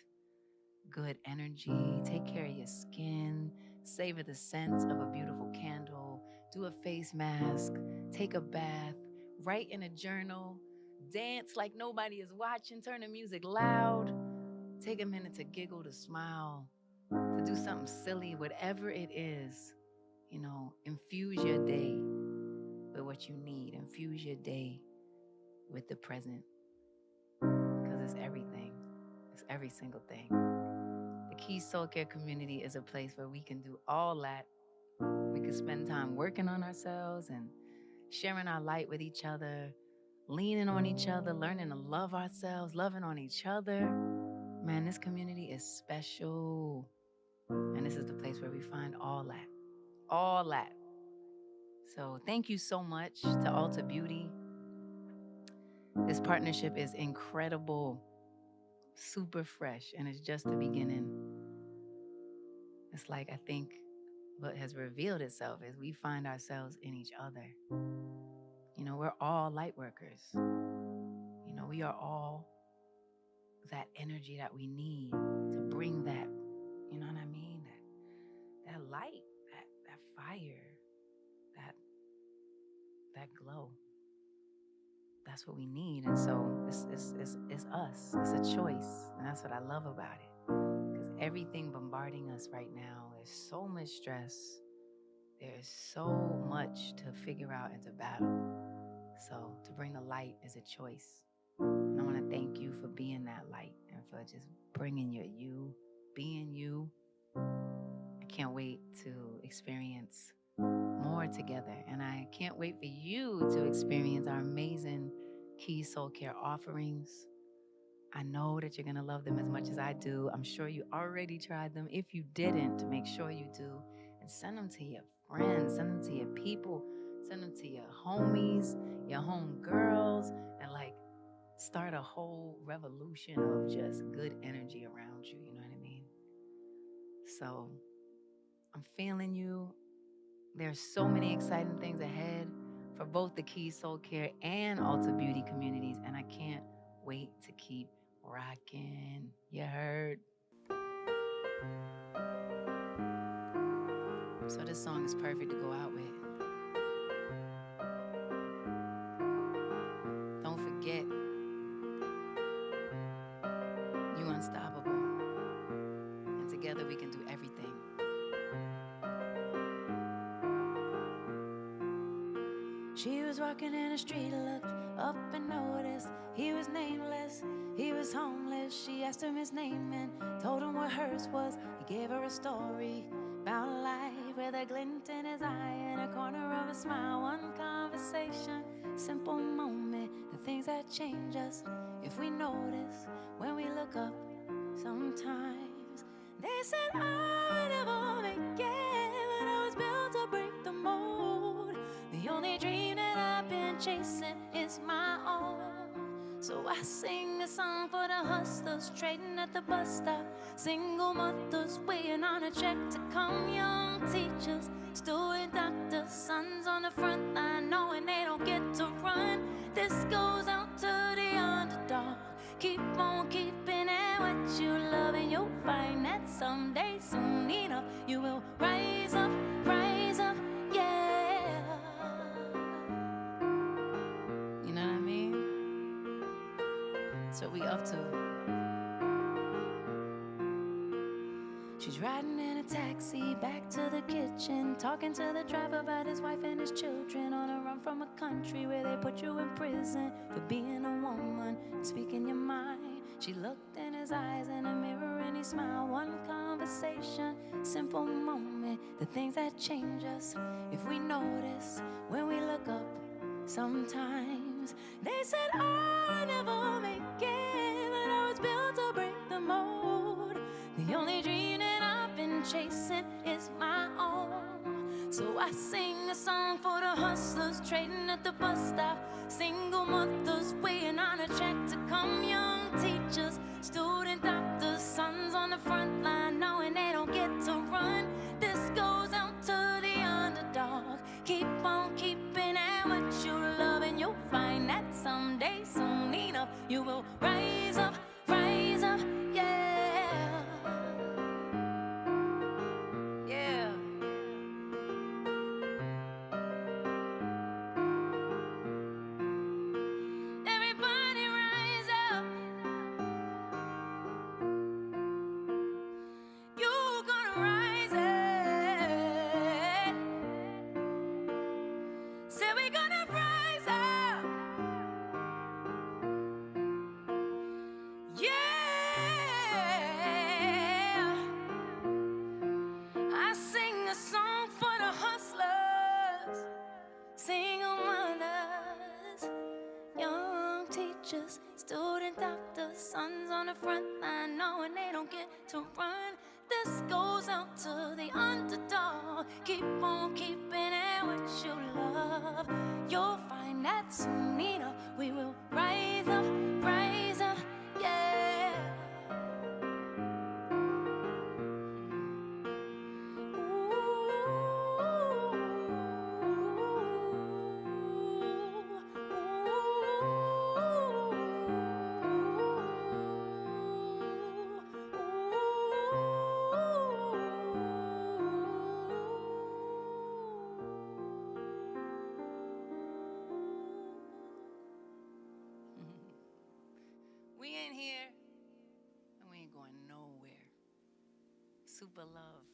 good energy. Take care of your skin. Savor the scent of a beautiful candle. Do a face mask. Take a bath. Write in a journal. Dance like nobody is watching. Turn the music loud. Take a minute to giggle, to smile, to do something silly, whatever it is. Infuse your day with what you need. Infuse your day with the present, because it's everything. It's every single thing. The Keys Soulcare community is a place where we can do all that. We can spend time working on ourselves and sharing our light with each other, leaning on each other, learning to love ourselves, loving on each other. Man, this community is special. And this is the place where we find all that. All that. So thank you so much to Ulta Beauty. This partnership is incredible, super fresh, and it's just the beginning. It's like, I think what has revealed itself is we find ourselves in each other. We're all light workers. We are all that energy that we need to bring that, you know what I mean? That light, that fire, that glow. That's what we need. And so it's us. It's a choice. And that's what I love about it. Because everything bombarding us right now, there's so much stress. There's so much to figure out and to battle. So to bring the light is a choice. And I want to thank you for being that light and for just bringing you, being you. I can't wait to experience more together. And I can't wait for you to experience our amazing Keys Soulcare offerings. I know that you're going to love them as much as I do. I'm sure you already tried them. If you didn't, make sure you do. And send them to your friends, send them to your people, send them to your homies, your homegirls, and start a whole revolution of just good energy around you. You know what I mean? So I'm feeling you. There's so many exciting things ahead for both the Keys Soulcare and Ulta Beauty communities, and I can't wait to keep rocking. You heard? So this song is perfect to go out with. Don't forget, you unstoppable, and together we can do everything. She was walking in the street, looked up and noticed he was nameless, he was homeless. She asked him his name and told him what hers was. He gave her a story about life with a glint in his eye and a corner of a smile. One conversation, simple moment, the things that change us if we notice when we look up sometimes. They said I would never make it, but I was built to break the mold. The only dream that I've been chasing is my own. So I sing a song for the hustlers trading at the bus stop, single mothers waiting on a check to come, young teachers, student doctors, sons on the front line knowing they don't get to run. This goes out to the underdog. Keep on keeping at what you love, and you'll find that someday, soon enough, you will rise So we up to. She's riding in a taxi back to the kitchen, talking to the driver about his wife and his children, on a run from a country where they put you in prison for being a woman and speaking your mind. She looked in his eyes in a mirror and he smiled. One conversation, simple moment, the things that change us if we notice when we look up. Sometimes they said I'll never make it, but I was built to break the mold. The only dream that I've been chasing is my own. So I sing a song for the hustlers trading at the bus stop, single mothers waiting on a check to come, young teachers, student doctors, sons on the front line knowing they don't get to run. This goes out to the underdog. Keep on keeping at what you love, and you'll find that someday, soon enough, you will rise up, yeah. Yeah. Everybody rise up. You're gonna rise up. Say we're gonna rise up. Yeah. I sing a song for the hustlers, single mothers, young teachers, student doctors, sons on the front line knowing they don't get to run. This goes out to the underdog. Keep on keeping at what you love. You'll find that soon enough we will rise up, yeah. We ain't here and we ain't going nowhere. Super love.